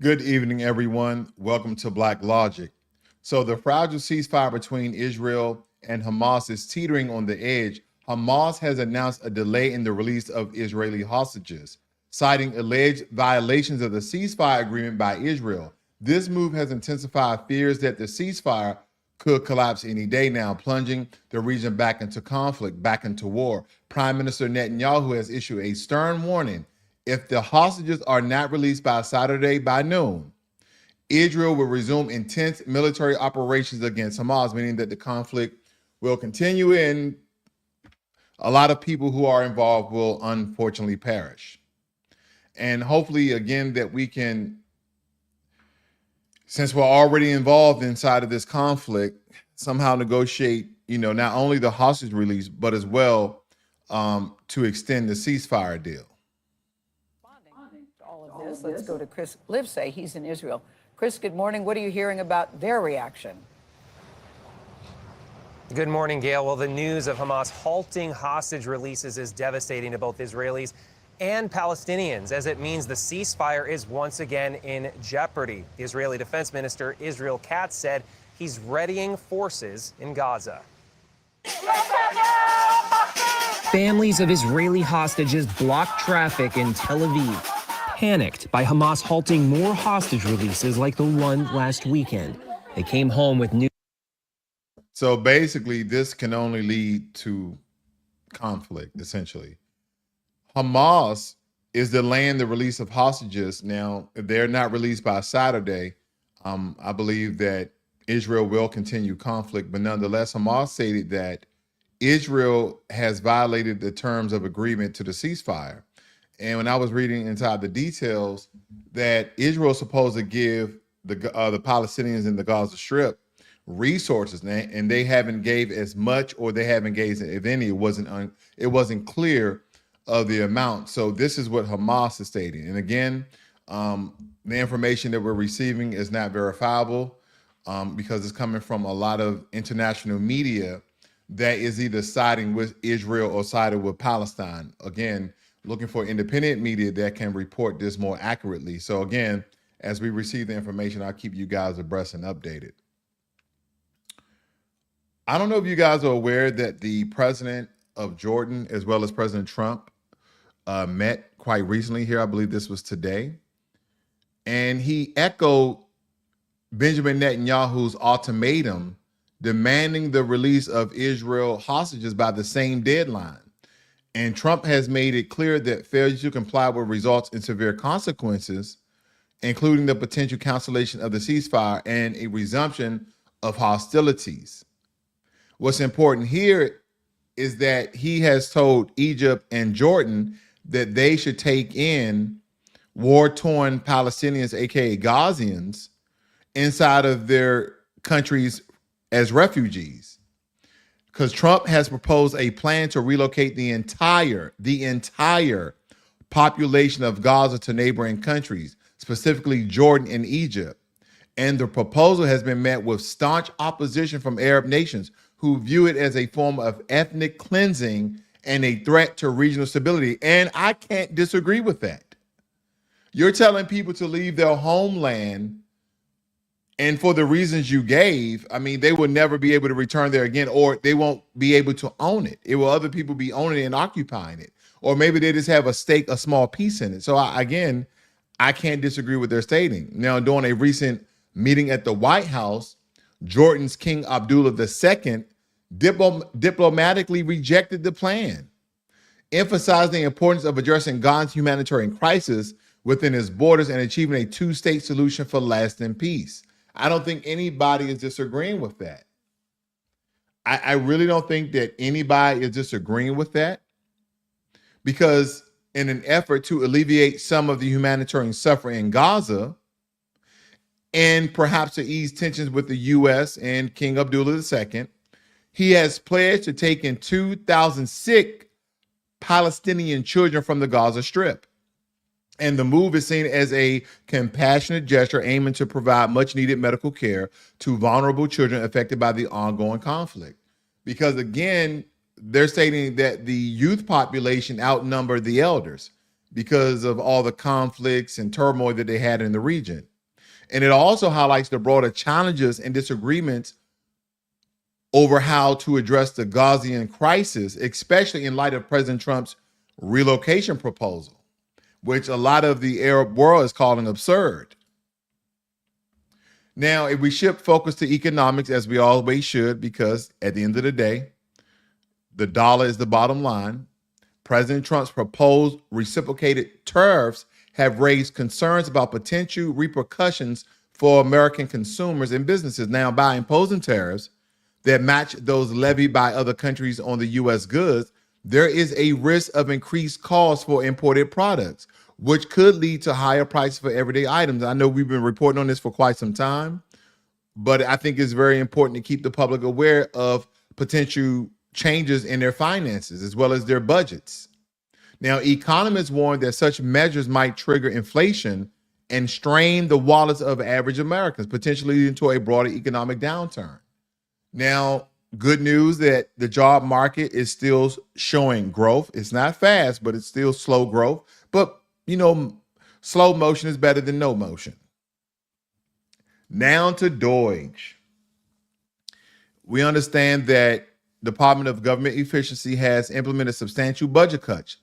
Good evening, everyone. Welcome to Black Logic. So, the fragile ceasefire between Israel and Hamas is teetering on the edge. Hamas has announced a delay in the release of Israeli hostages, citing alleged violations of the ceasefire agreement by Israel. This move has intensified fears that the ceasefire could collapse any day now, plunging the region back into conflict, back into war. Prime Minister Netanyahu has issued a stern warning. If the hostages are not released by Saturday by noon, Israel will resume intense military operations against Hamas, meaning that the conflict will continue and a lot of people who are involved will unfortunately perish. And hopefully, again, that we can, since we're already involved inside of this conflict, somehow negotiate, not only the hostage release, but as well to extend the ceasefire deal. All of this, let's go to Chris Livesay. He's in Israel. Chris, good morning. What are you hearing about their reaction? Good morning, Gail. Well, the news of Hamas halting hostage releases is devastating to both Israelis and Palestinians, as it means the ceasefire is once again in jeopardy. The Israeli Defense Minister Israel Katz said he's readying forces in Gaza. Families of Israeli hostages blocked traffic in Tel Aviv, panicked by Hamas halting more hostage releases like the one last weekend. They came home with news. So basically, this can only lead to conflict, essentially. Hamas is delaying the release of hostages. Now, if they're not released by Saturday, I believe that Israel will continue conflict. But nonetheless, Hamas stated that Israel has violated the terms of agreement to the ceasefire. And when I was reading inside the details, that Israel is supposed to give the Palestinians in the Gaza Strip resources, and they haven't gave as much, or they haven't gave, if any. It wasn't clear of the amount. So this is what Hamas is stating. And again, the information that we're receiving is not verifiable because it's coming from a lot of international media that is either siding with Israel or siding with Palestine. Again, looking for independent media that can report this more accurately. So again, as we receive the information, I'll keep you guys abreast and updated. I don't know if you guys are aware that the president of Jordan, as well as President Trump, met quite recently here. I believe this was today. And he echoed Benjamin Netanyahu's ultimatum demanding the release of Israel hostages by the same deadline. And Trump has made it clear that failure to comply will result in severe consequences, including the potential cancellation of the ceasefire and a resumption of hostilities. What's important here is that he has told Egypt and Jordan that they should take in war-torn Palestinians, aka Gazians, inside of their countries as refugees. Because Trump has proposed a plan to relocate the entire population of Gaza to neighboring countries, specifically Jordan and Egypt. And the proposal has been met with staunch opposition from Arab nations, who view it as a form of ethnic cleansing and a threat to regional stability. And I can't disagree with that. You're telling people to leave their homeland, and for the reasons you gave, I mean, they will never be able to return there again, or they won't be able to own it. It will other people be owning it and occupying it. Or maybe they just have a stake, a small piece in it. So I can't disagree with their stating. Now, during a recent meeting at the White House, Jordan's King Abdullah II diplomatically rejected the plan, emphasizing the importance of addressing Gaza's humanitarian crisis within its borders and achieving a two-state solution for lasting peace. I don't think anybody is disagreeing with that. I really don't think that anybody is disagreeing with that, because in an effort to alleviate some of the humanitarian suffering in Gaza, and perhaps to ease tensions with the U.S. and King Abdullah II, he has pledged to take in 2,000 sick Palestinian children from the Gaza Strip. And the move is seen as a compassionate gesture aiming to provide much-needed medical care to vulnerable children affected by the ongoing conflict. Because again, they're stating that the youth population outnumbered the elders because of all the conflicts and turmoil that they had in the region. And it also highlights the broader challenges and disagreements over how to address the Gazian crisis, especially in light of President Trump's relocation proposal, which a lot of the Arab world is calling absurd. Now, if we shift focus to economics, as we always should, because at the end of the day, the dollar is the bottom line, President Trump's proposed reciprocated tariffs have raised concerns about potential repercussions for American consumers and businesses. Now, by imposing tariffs that match those levied by other countries on the U.S. goods, there is a risk of increased costs for imported products, which could lead to higher prices for everyday items. I know we've been reporting on this for quite some time, but I think it's very important to keep the public aware of potential changes in their finances as well as their budgets. Now, economists warn that such measures might trigger inflation and strain the wallets of average Americans, potentially leading to a broader economic downturn. Now, good news that the job market is still showing growth. It's not fast, but it's still slow growth. But, slow motion is better than no motion. Now to Deutsche. We understand that Department of Government Efficiency has implemented substantial budget cuts,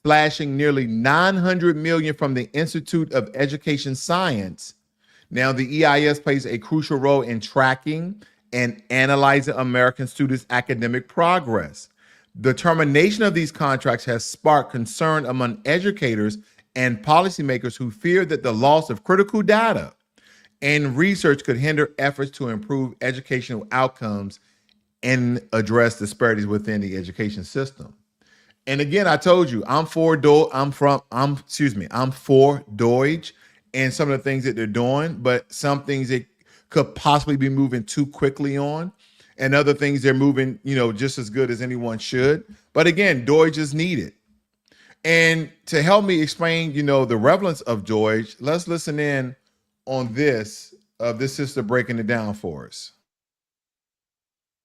slashing nearly $900 million from the Institute of Education Science. Now, the EIS plays a crucial role in tracking and analyzing American students' academic progress. The termination of these contracts has sparked concern among educators and policymakers who fear that the loss of critical data and research could hinder efforts to improve educational outcomes and address disparities within the education system. And again, I told you, I'm for Deutsche and some of the things that they're doing, but some things that could possibly be moving too quickly on, and other things they're moving, just as good as anyone should. But again, Deutsche is needed. And to help me explain, the relevance of Deutsche, let's listen in on this sister breaking it down for us.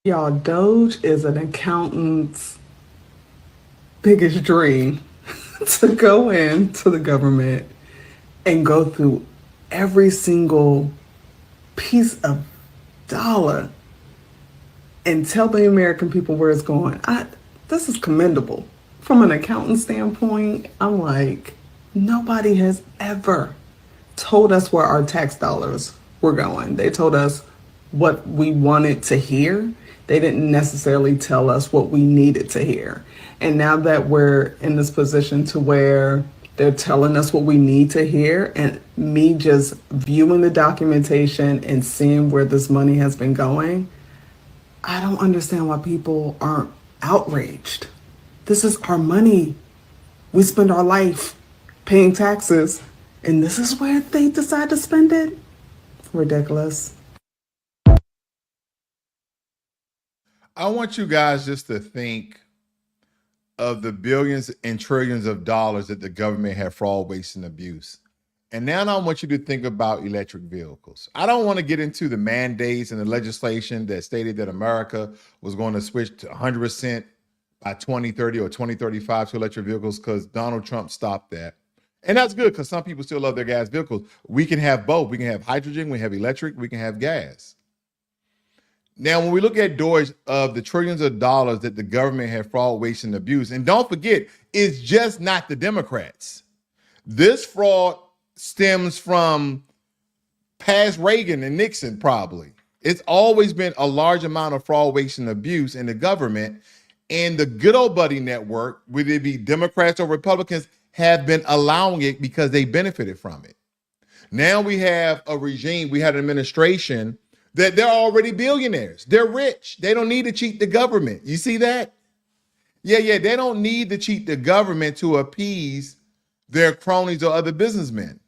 Y'all, Doge is an accountant's biggest dream to go into the government and go through every single piece of dollar and tell the American people where it's going. This is commendable. From an accountant standpoint, I'm like, nobody has ever told us where our tax dollars were going. They told us what we wanted to hear. They didn't necessarily tell us what we needed to hear. And now that we're in this position to where they're telling us what we need to hear, and me just viewing the documentation and seeing where this money has been going, I don't understand why people aren't outraged. This is our money. We spend our life paying taxes, and this is where they decide to spend it? Ridiculous. I want you guys just to think of the billions and trillions of dollars that the government had fraud, waste, and abuse. And now I want you to think about electric vehicles. I don't want to get into the mandates and the legislation that stated that America was going to switch to 100% by 2030 or 2035 to electric vehicles, because Donald Trump stopped that. And that's good, because some people still love their gas vehicles. We can have both. We can have hydrogen, we have electric, we can have gas. Now, when we look at Deutsche of the trillions of dollars that the government had fraud, waste, and abuse, and don't forget, it's just not the Democrats. This fraud stems from past Reagan and Nixon, probably. It's always been a large amount of fraud, waste, and abuse in the government. And the good old buddy network, whether it be Democrats or Republicans, have been allowing it because they benefited from it. Now we have a regime, we had an administration that they're already billionaires. They're rich. They don't need to cheat the government. You see that? Yeah, they don't need to cheat the government to appease their cronies or other businessmen.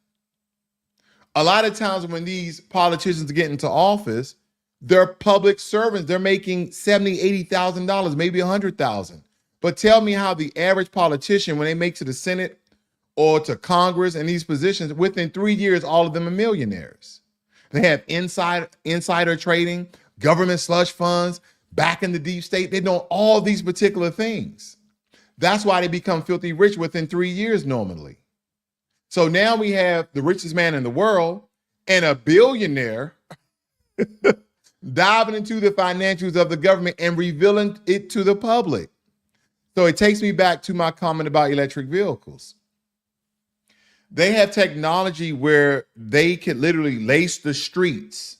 A lot of times when these politicians get into office, they're public servants. They're making $70,000, $80,000, maybe $100,000. But tell me how the average politician, when they make to the Senate or to Congress and these positions, within 3 years, all of them are millionaires. They have insider trading, government slush funds, back in the deep state. They know all these particular things. That's why they become filthy rich within 3 years normally. So now we have the richest man in the world, and a billionaire diving into the financials of the government and revealing it to the public. So it takes me back to my comment about electric vehicles. They have technology where they can literally lace the streets.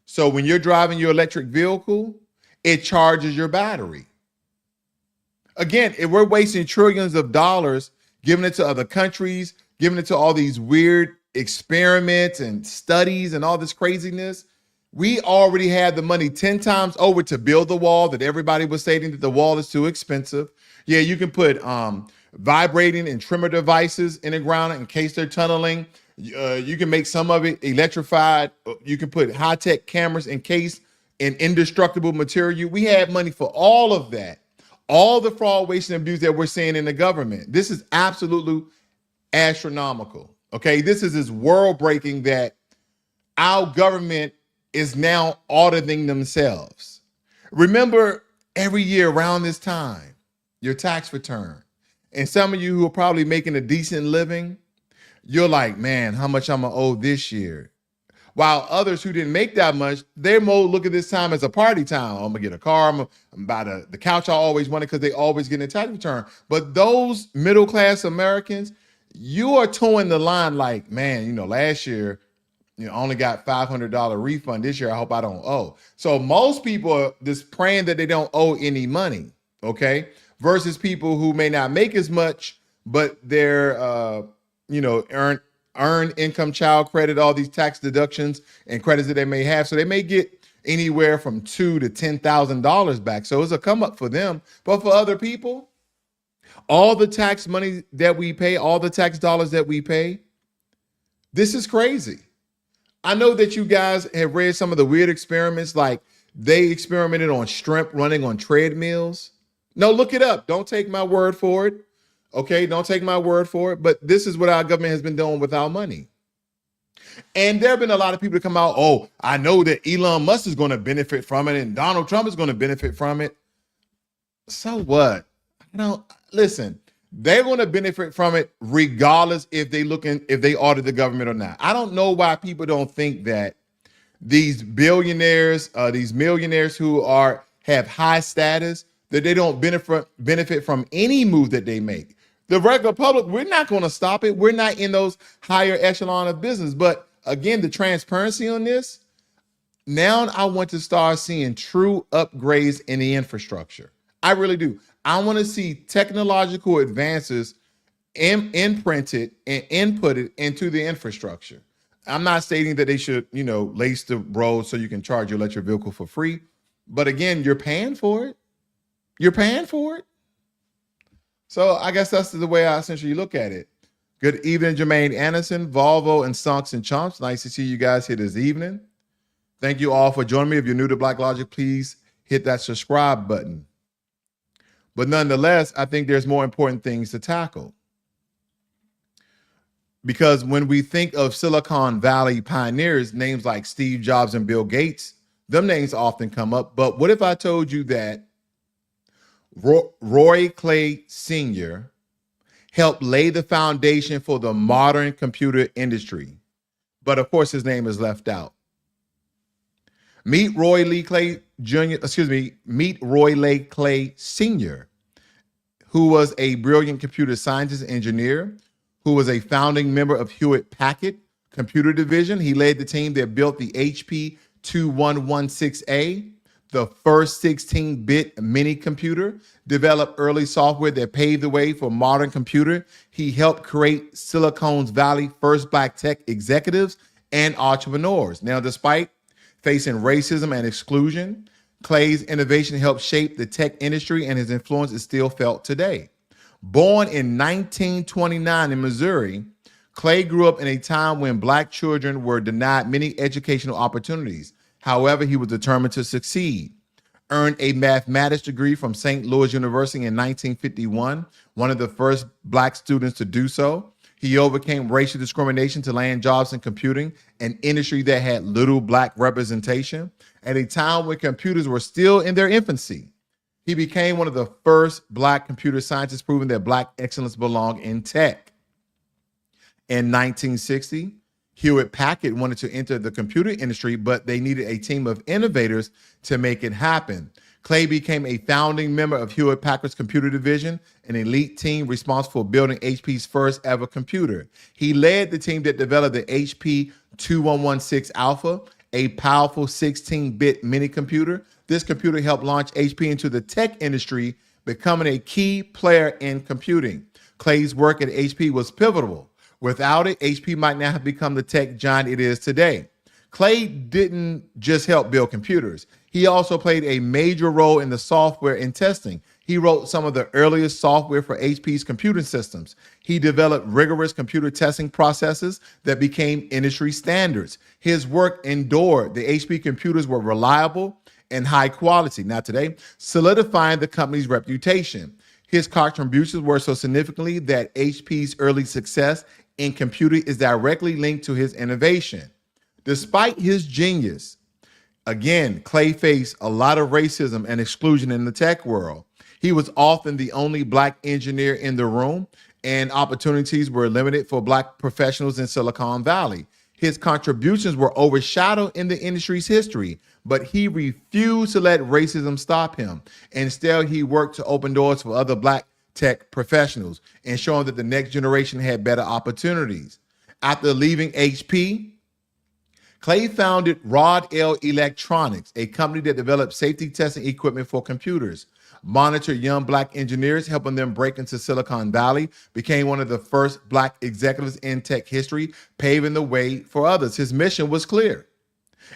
So when you're driving your electric vehicle, it charges your battery. Again, if we're wasting trillions of dollars, giving it to other countries, giving it to all these weird experiments and studies and all this craziness, we already had the money 10 times over to build the wall that everybody was stating that the wall is too expensive. Yeah, you can put vibrating and trimmer devices in the ground in case they're tunneling. You can make some of it electrified. You can put high-tech cameras encased in indestructible material. We had money for all of that. All the fraud, waste, and abuse that we're seeing in the government. This is absolutely astronomical. Okay, this is world-breaking that our government is now auditing themselves. Remember, every year around this time, your tax return, and some of you who are probably making a decent living, you're like, man, how much I'm gonna owe this year? While others who didn't make that much, they're more look at this time as a party time. I'm gonna get a car, I'm buy the couch I always wanted because they always get a tax return. But those middle-class Americans, you are towing the line like, man, last year, only got $500 refund. This year, I hope I don't owe. So most people are just praying that they don't owe any money, okay? Versus people who may not make as much, but they're, earn income child credit, all these tax deductions and credits that they may have. So they may get anywhere from $2,000 to $10,000 back. So it's a come up for them. But for other people, all the tax money that we pay, all the tax dollars that we pay, this is crazy. I know that you guys have read some of the weird experiments, like they experimented on shrimp running on treadmills. No, look it up. Don't take my word for it. Okay, don't take my word for it. But this is what our government has been doing with our money. And there have been a lot of people to come out, oh, I know that Elon Musk is going to benefit from it and Donald Trump is going to benefit from it. So what? Listen, they're going to benefit from it regardless if they audit the government or not. I don't know why people don't think that these billionaires, these millionaires who have high status, that they don't benefit from any move that they make. The regular public, we're not going to stop it. We're not in those higher echelon of business. But again, the transparency on this, now I want to start seeing true upgrades in the infrastructure. I really do. I want to see technological advances imprinted and inputted into the infrastructure. I'm not stating that they should, lace the road so you can charge your electric vehicle for free. But again, you're paying for it. You're paying for it. So I guess that's the way I essentially look at it. Good evening, Jermaine Anderson, Volvo, and Sonks and Chomps. Nice to see you guys here this evening. Thank you all for joining me. If you're new to Black Logic, please hit that subscribe button. But nonetheless, I think there's more important things to tackle. Because when we think of Silicon Valley pioneers, names like Steve Jobs and Bill Gates, them names often come up. But what if I told you that Roy Clay Sr. helped lay the foundation for the modern computer industry? But of course, his name is left out. Meet Roy Lee Clay Sr., who was a brilliant computer scientist engineer, who was a founding member of Hewlett-Packard Computer Division. He led the team that built the HP 2116A, the first 16-bit mini computer, developed early software that paved the way for modern computer. He helped create Silicon Valley's first Black tech executives and entrepreneurs. Now, despite facing racism and exclusion, Clay's innovation helped shape the tech industry, and his influence is still felt today. Born in 1929 in Missouri, Clay grew up in a time when Black children were denied many educational opportunities. However, he was determined to succeed. Earned a mathematics degree from St. Louis University in 1951, one of the first Black students to do so. He overcame racial discrimination to land jobs in computing, an industry that had little Black representation. At a time when computers were still in their infancy, he became one of the first Black computer scientists, proving that Black excellence belonged in tech. In 1960, Hewlett-Packard wanted to enter the computer industry, but they needed a team of innovators to make it happen. Clay became a founding member of Hewlett-Packard's computer division, an elite team responsible for building HP's first ever computer. He led the team that developed the HP 2116 Alpha, a powerful 16-bit mini computer. This computer helped launch HP into the tech industry, becoming a key player in computing. Clay's work at HP was pivotal. Without it, HP might not have become the tech giant it is today. Clay didn't just help build computers. He also played a major role in the software and testing. He wrote some of the earliest software for HP's computing systems. He developed rigorous computer testing processes that became industry standards. His work endured. The HP computers were reliable and high quality, not today, solidifying the company's reputation. His contributions were so significantly that HP's early success in computing is directly linked to his innovation. Despite his genius, again, Clay faced a lot of racism and exclusion in the tech world. He was often the only Black engineer in the room, and opportunities were limited for Black professionals in Silicon Valley. His contributions were overshadowed in the industry's history, but he refused to let racism stop him. Instead, he worked to open doors for other Black tech professionals, ensuring that the next generation had better opportunities. After leaving HP, Clay founded Rod L Electronics, a company that developed safety testing equipment for computers, monitored young Black engineers, helping them break into Silicon Valley, became one of the first Black executives in tech history, paving the way for others. His mission was clear: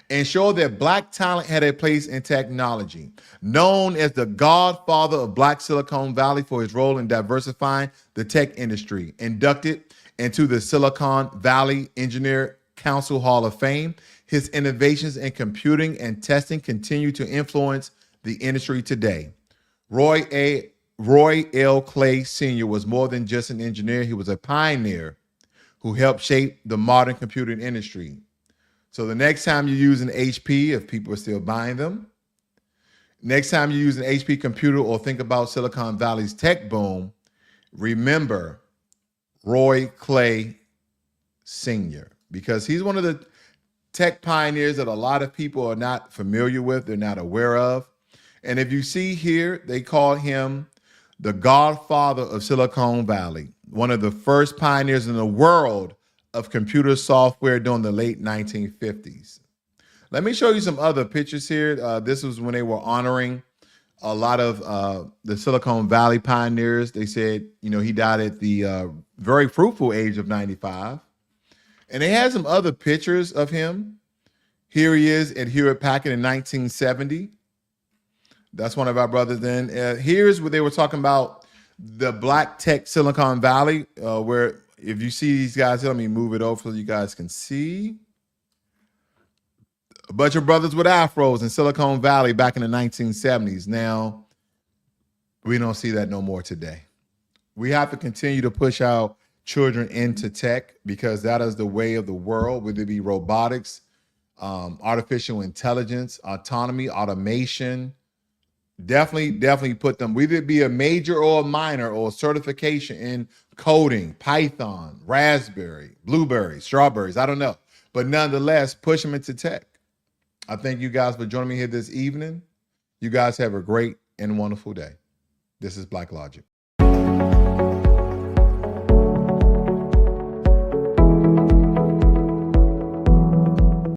ensure that Black talent had a place in technology. Known as the godfather of Black Silicon Valley for his role in diversifying the tech industry, inducted into the Silicon Valley Engineer Council Hall of Fame, his innovations in computing and testing continue to influence the industry today. Roy L. Clay Sr. was more than just an engineer. He was a pioneer who helped shape the modern computing industry. So the next time you use an HP, if people are still buying them, next time you use an HP computer or think about Silicon Valley's tech boom, remember Roy Clay Sr., because he's one of the tech pioneers that a lot of people are not familiar with, they're not aware of. And if you see here, they call him the godfather of Silicon Valley, one of the first pioneers in the world of computer software during the late 1950s. Let me show you some other pictures here. This was when they were honoring a lot of the Silicon Valley pioneers. They said, he died at the very fruitful age of 95. And they had some other pictures of him. Here he is at Hewlett-Packard in 1970. That's one of our brothers then. Here's where they were talking about the Black tech Silicon Valley, where if you see these guys, let me move it over so you guys can see. A bunch of brothers with afros in Silicon Valley back in the 1970s. Now, we don't see that no more today. We have to continue to push our children into tech because that is the way of the world, whether it be robotics, artificial intelligence, autonomy, automation. Definitely put them, whether it be a major or a minor or certification in coding, Python, Raspberry, Blueberry, strawberries, I don't know. But nonetheless, push them into tech. I thank you guys for joining me here this evening. You guys have a great and wonderful day. This is Black Logic.